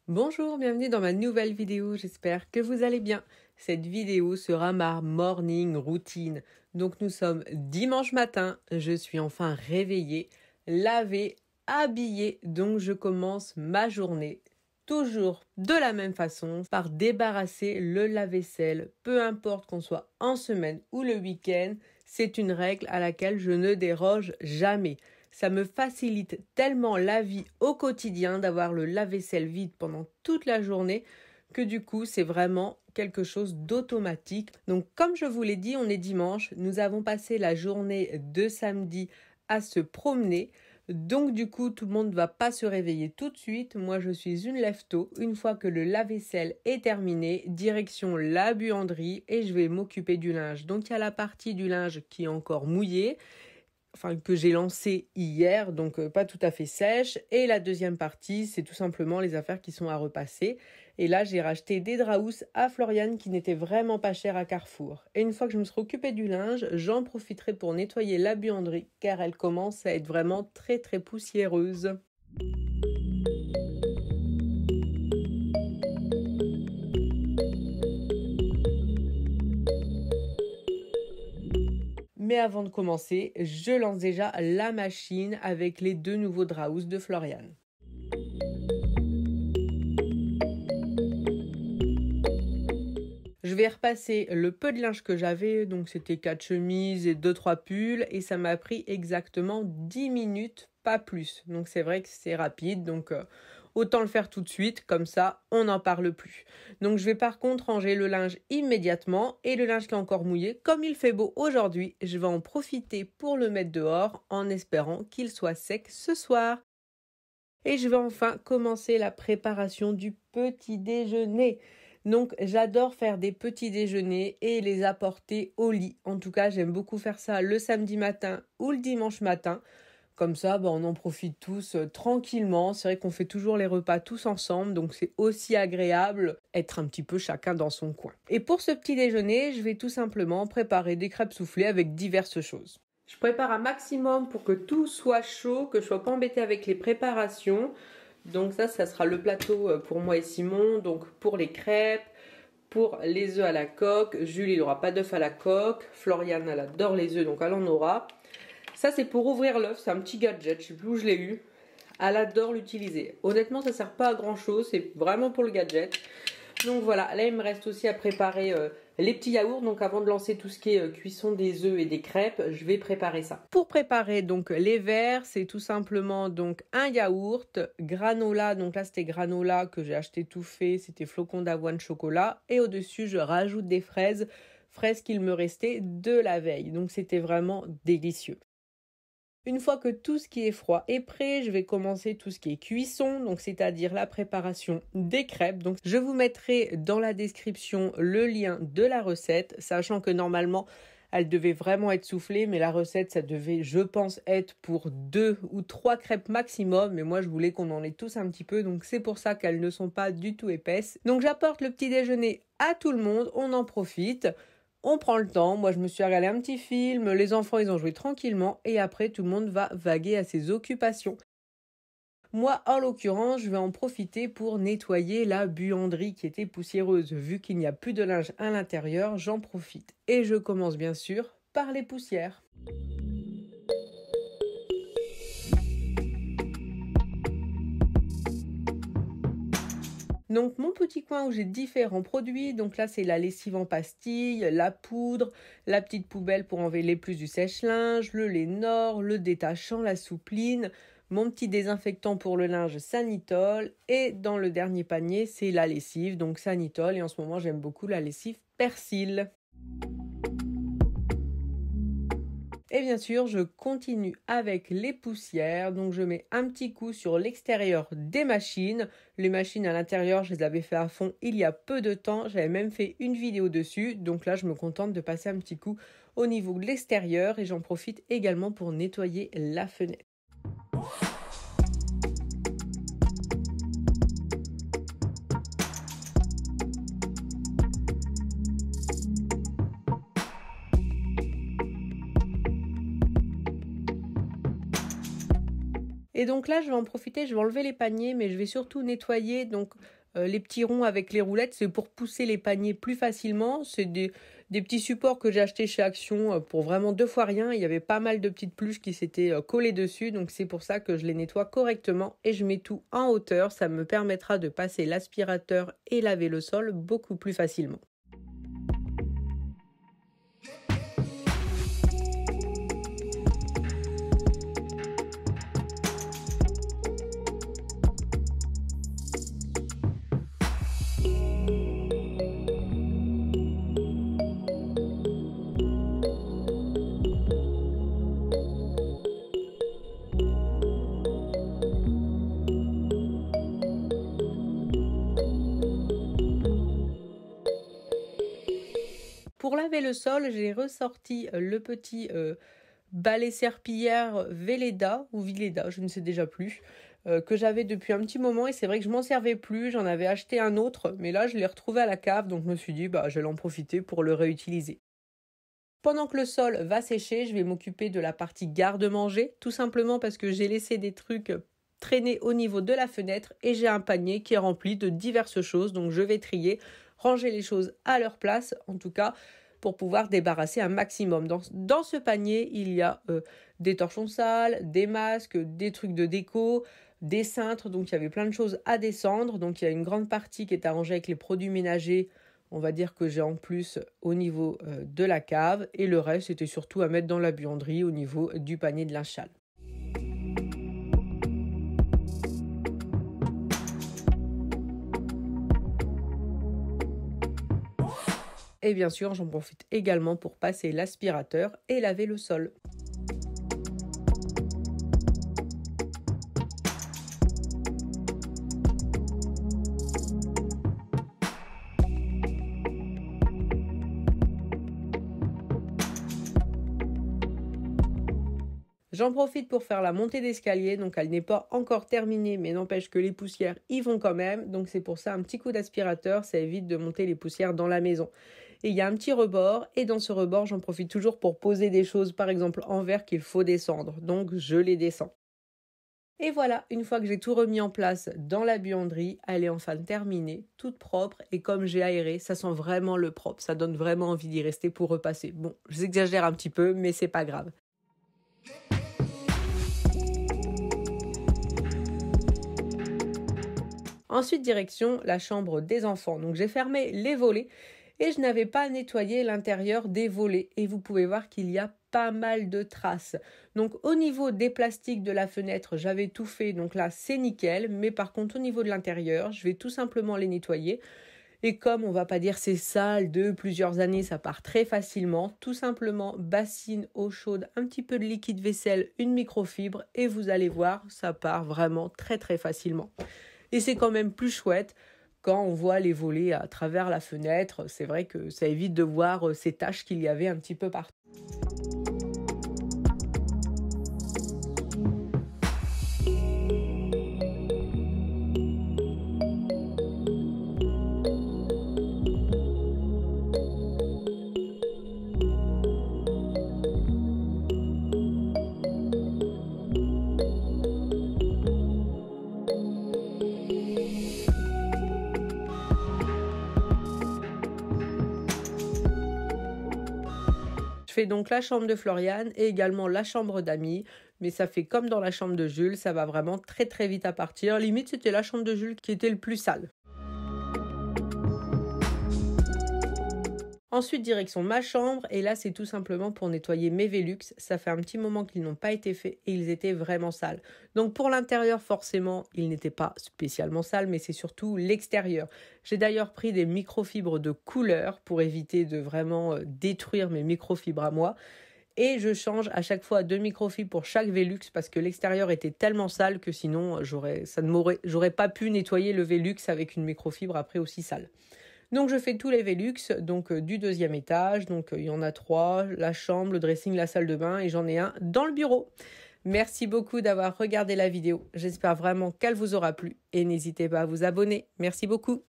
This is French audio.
Bonjour, bienvenue dans ma nouvelle vidéo, j'espère que vous allez bien. Cette vidéo sera ma morning routine. Donc nous sommes dimanche matin, je suis enfin réveillée, lavée, habillée, donc je commence ma journée toujours de la même façon par débarrasser le lave-vaisselle, peu importe qu'on soit en semaine ou le week-end, c'est une règle à laquelle je ne déroge jamais. Ça me facilite tellement la vie au quotidien d'avoir le lave-vaisselle vide pendant toute la journée que du coup, c'est vraiment quelque chose d'automatique. Donc, comme je vous l'ai dit, on est dimanche. Nous avons passé la journée de samedi à se promener. Donc, du coup, tout le monde ne va pas se réveiller tout de suite. Moi, je suis une lève-tôt. Une fois que le lave-vaisselle est terminé, direction la buanderie et je vais m'occuper du linge. Donc, il y a la partie du linge qui est encore mouillée, que j'ai lancé hier, donc pas tout à fait sèche. Et la deuxième partie, c'est tout simplement les affaires qui sont à repasser. Et là, j'ai racheté des draps à Florian qui n'étaient vraiment pas chers à Carrefour. Et une fois que je me serai occupée du linge, j'en profiterai pour nettoyer la buanderie car elle commence à être vraiment très très poussiéreuse. Mais avant de commencer, je lance déjà la machine avec les deux nouveaux draps de Florian. Je vais repasser le peu de linge que j'avais, donc c'était 4 chemises et 2-3 pulls, et ça m'a pris exactement 10 minutes, pas plus. Donc c'est vrai que c'est rapide, donc autant le faire tout de suite, comme ça on n'en parle plus. Donc je vais par contre ranger le linge immédiatement, et le linge qui est encore mouillé, comme il fait beau aujourd'hui, je vais en profiter pour le mettre dehors, en espérant qu'il soit sec ce soir. Et je vais enfin commencer la préparation du petit déjeuner. Donc j'adore faire des petits déjeuners et les apporter au lit. En tout cas, j'aime beaucoup faire ça le samedi matin ou le dimanche matin. Comme ça, on en profite tous tranquillement. C'est vrai qu'on fait toujours les repas tous ensemble, donc c'est aussi agréable être un petit peu chacun dans son coin. Et pour ce petit déjeuner, je vais tout simplement préparer des crêpes soufflées avec diverses choses. Je prépare un maximum pour que tout soit chaud, que je ne sois pas embêtée avec les préparations. Donc ça sera le plateau pour moi et Simon. Donc pour les crêpes, pour les œufs à la coque. Jules, il n'aura pas d'œufs à la coque. Florian, elle adore les œufs, donc elle en aura. Ça, c'est pour ouvrir l'œuf. C'est un petit gadget, je ne sais plus où je l'ai eu. Elle adore l'utiliser. Honnêtement, ça ne sert pas à grand chose. C'est vraiment pour le gadget. Donc voilà, là il me reste aussi à préparer les petits yaourts. Donc avant de lancer tout ce qui est cuisson des œufs et des crêpes, je vais préparer ça. Pour préparer donc les verres, c'est tout simplement donc un yaourt, granola. Donc là c'était granola que j'ai acheté tout fait, c'était flocons d'avoine chocolat. Et au-dessus je rajoute des fraises qu'il me restait de la veille. Donc c'était vraiment délicieux. Une fois que tout ce qui est froid est prêt, je vais commencer tout ce qui est cuisson, donc c'est-à-dire la préparation des crêpes. Donc je vous mettrai dans la description le lien de la recette, sachant que normalement elle devait vraiment être soufflée, mais la recette ça devait, je pense, être pour 2 ou 3 crêpes maximum, mais moi je voulais qu'on en ait tous un petit peu, donc c'est pour ça qu'elles ne sont pas du tout épaisses. Donc j'apporte le petit déjeuner à tout le monde, on en profite. On prend le temps, moi je me suis regardé un petit film, les enfants ils ont joué tranquillement et après tout le monde va vaguer à ses occupations. Moi en l'occurrence je vais en profiter pour nettoyer la buanderie qui était poussiéreuse. Vu qu'il n'y a plus de linge à l'intérieur, j'en profite. Et je commence bien sûr par les poussières. Donc mon petit coin où j'ai différents produits, donc là c'est la lessive en pastille, la poudre, la petite poubelle pour enlever les plus du sèche-linge, le Lénore, le détachant, la soupline, mon petit désinfectant pour le linge Sanitol et dans le dernier panier c'est la lessive, donc Sanitol et en ce moment j'aime beaucoup la lessive Persil. Et bien sûr, je continue avec les poussières. Donc, je mets un petit coup sur l'extérieur des machines. Les machines à l'intérieur, je les avais fait à fond il y a peu de temps. J'avais même fait une vidéo dessus. Donc là, je me contente de passer un petit coup au niveau de l'extérieur. Et j'en profite également pour nettoyer la fenêtre. Et donc là, je vais en profiter, je vais enlever les paniers, mais je vais surtout nettoyer donc Les petits ronds avec les roulettes, c'est pour pousser les paniers plus facilement. C'est des petits supports que j'ai achetés chez Action pour vraiment 2 fois rien. Il y avait pas mal de petites pluches qui s'étaient collées dessus, donc c'est pour ça que je les nettoie correctement et je mets tout en hauteur. Ça me permettra de passer l'aspirateur et laver le sol beaucoup plus facilement. Pour laver le sol, j'ai ressorti le petit balai serpillière Velleda ou Villeda, je ne sais déjà plus, que j'avais depuis un petit moment et c'est vrai que je m'en servais plus, j'en avais acheté un autre, mais là je l'ai retrouvé à la cave, donc je me suis dit je vais en profiter pour le réutiliser. Pendant que le sol va sécher, je vais m'occuper de la partie garde-manger, tout simplement parce que j'ai laissé des trucs traîner au niveau de la fenêtre et j'ai un panier qui est rempli de diverses choses, donc je vais trier, ranger les choses à leur place, en tout cas pour pouvoir débarrasser un maximum. Dans ce panier, il y a des torchons sales, des masques, des trucs de déco, des cintres, donc il y avait plein de choses à descendre. Donc il y a une grande partie qui est arrangée avec les produits ménagers, on va dire que j'ai en plus au niveau de la cave, et le reste c'était surtout à mettre dans la buanderie au niveau du panier de linge sale. Et bien sûr, j'en profite également pour passer l'aspirateur et laver le sol. J'en profite pour faire la montée d'escalier, donc elle n'est pas encore terminée, mais n'empêche que les poussières y vont quand même. Donc c'est pour ça un petit coup d'aspirateur, ça évite de monter les poussières dans la maison. Et il y a un petit rebord, et dans ce rebord, j'en profite toujours pour poser des choses, par exemple en verre qu'il faut descendre. Donc je les descends. Et voilà, une fois que j'ai tout remis en place dans la buanderie, elle est enfin terminée, toute propre, et comme j'ai aéré, ça sent vraiment le propre, ça donne vraiment envie d'y rester pour repasser. Bon, j'exagère un petit peu, mais c'est pas grave. Ensuite, direction la chambre des enfants. Donc j'ai fermé les volets et je n'avais pas nettoyé l'intérieur des volets. Et vous pouvez voir qu'il y a pas mal de traces. Donc au niveau des plastiques de la fenêtre, j'avais tout fait. Donc là, c'est nickel. Mais par contre, au niveau de l'intérieur, je vais tout simplement les nettoyer. Et comme on va pas dire c'est sale de plusieurs années, ça part très facilement. Tout simplement, bassine, eau chaude, un petit peu de liquide vaisselle, une microfibre. Et vous allez voir, ça part vraiment très très facilement. Et c'est quand même plus chouette quand on voit les volets à travers la fenêtre. C'est vrai que ça évite de voir ces taches qu'il y avait un petit peu partout. Je fais donc la chambre de Floriane et également la chambre d'Ami, mais ça fait comme dans la chambre de Jules, ça va vraiment très très vite à partir. Limite, c'était la chambre de Jules qui était le plus sale. Ensuite, direction ma chambre, et là, c'est tout simplement pour nettoyer mes Velux. Ça fait un petit moment qu'ils n'ont pas été faits et ils étaient vraiment sales. Donc pour l'intérieur, forcément, ils n'étaient pas spécialement sales, mais c'est surtout l'extérieur. J'ai d'ailleurs pris des microfibres de couleur pour éviter de vraiment détruire mes microfibres à moi. Et je change à chaque fois 2 microfibres pour chaque Velux parce que l'extérieur était tellement sale que sinon, j'aurais pas pu nettoyer le Velux avec une microfibre après aussi sale. Donc je fais tous les Velux donc du 2e étage, donc il y en a 3, la chambre, le dressing, la salle de bain et j'en ai un dans le bureau. Merci beaucoup d'avoir regardé la vidéo, j'espère vraiment qu'elle vous aura plu et n'hésitez pas à vous abonner. Merci beaucoup.